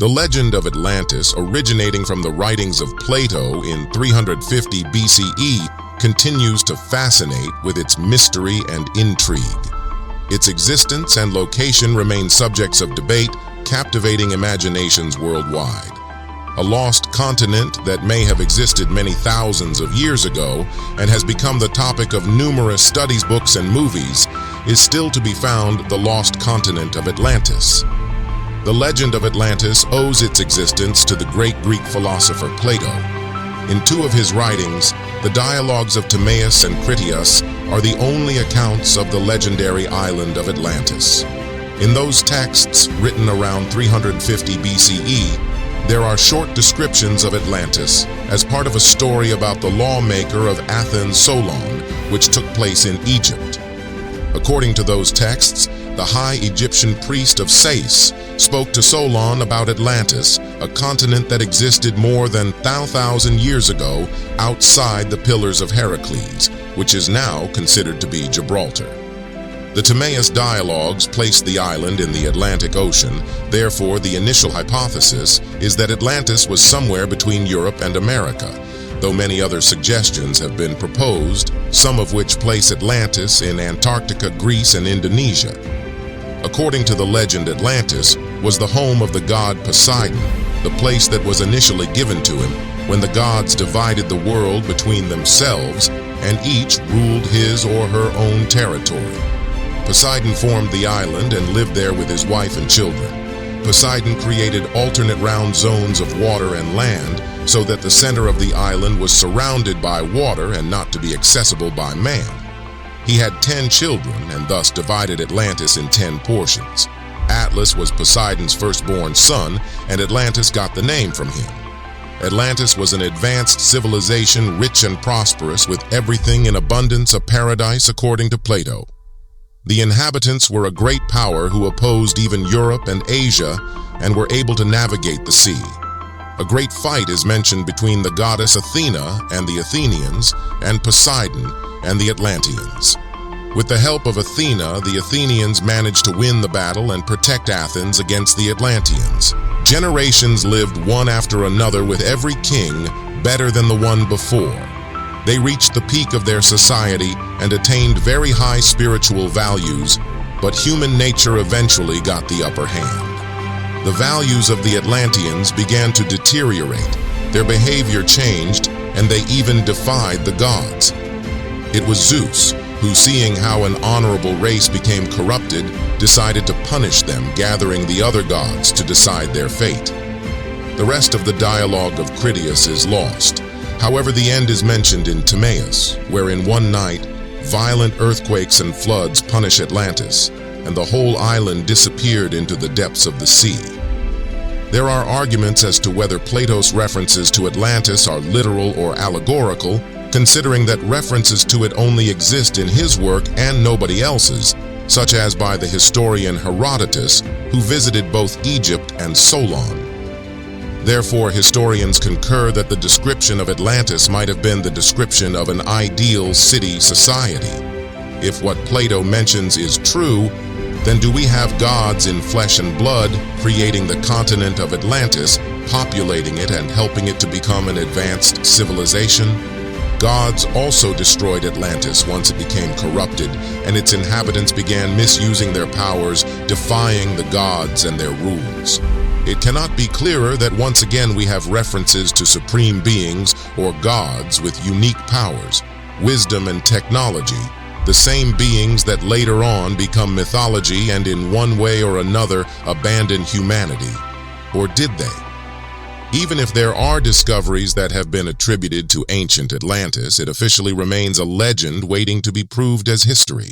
The legend of Atlantis, originating from the writings of Plato in 350 BCE, continues to fascinate with its mystery and intrigue. Its existence and location remain subjects of debate, captivating imaginations worldwide. A lost continent that may have existed many thousands of years ago and has become the topic of numerous studies books and movies is still to be found the lost continent of Atlantis. The legend of Atlantis owes its existence to the great Greek philosopher Plato. In two of his writings, the dialogues of Timaeus and Critias are the only accounts of the legendary island of Atlantis. In those texts, written around 350 BCE, there are short descriptions of Atlantis as part of a story about the lawmaker of Athens, Solon, which took place in Egypt. According to those texts, the high Egyptian priest of Sais spoke to Solon about Atlantis, a continent that existed more than 1,000 years ago outside the Pillars of Heracles, which is now considered to be Gibraltar. The Timaeus dialogues placed the island in the Atlantic Ocean. Therefore, the initial hypothesis is that Atlantis was somewhere between Europe and America, though many other suggestions have been proposed, some of which place Atlantis in Antarctica, Greece, and Indonesia. According to the legend, Atlantis was the home of the god Poseidon, the place that was initially given to him when the gods divided the world between themselves and each ruled his or her own territory. Poseidon formed the island and lived there with his wife and children. Poseidon created alternate round zones of water and land so that the center of the island was surrounded by water and not to be accessible by man. He had 10 children and thus divided Atlantis in 10 portions. Atlas was Poseidon's firstborn son, and Atlantis got the name from him. Atlantis was an advanced civilization, rich and prosperous, with everything in abundance, a paradise according to Plato. The inhabitants were a great power who opposed even Europe and Asia and were able to navigate the sea. A great fight is mentioned between the goddess Athena and the Athenians, and Poseidon and the Atlanteans. With the help of Athena, the Athenians managed to win the battle and protect Athens against the Atlanteans. Generations lived one after another with every king better than the one before. They reached the peak of their society and attained very high spiritual values, but human nature eventually got the upper hand. The values of the Atlanteans began to deteriorate, their behavior changed, and they even defied the gods. It was Zeus who, seeing how an honorable race became corrupted, decided to punish them, gathering the other gods to decide their fate. The rest of the dialogue of Critias is lost. However, the end is mentioned in Timaeus, where in one night, violent earthquakes and floods punish Atlantis, and the whole island disappeared into the depths of the sea. There are arguments as to whether Plato's references to Atlantis are literal or allegorical, considering that references to it only exist in his work and nobody else's, such as by the historian Herodotus, who visited both Egypt and Solon. Therefore, historians concur that the description of Atlantis might have been the description of an ideal city society. If what Plato mentions is true, then do we have gods in flesh and blood creating the continent of Atlantis, populating it and helping it to become an advanced civilization? Gods also destroyed Atlantis once it became corrupted, and its inhabitants began misusing their powers, defying the gods and their rules. It cannot be clearer that once again we have references to supreme beings or gods with unique powers, wisdom and technology, the same beings that later on become mythology and in one way or another abandon humanity. Or did they? Even if there are discoveries that have been attributed to ancient Atlantis, it officially remains a legend waiting to be proved as history.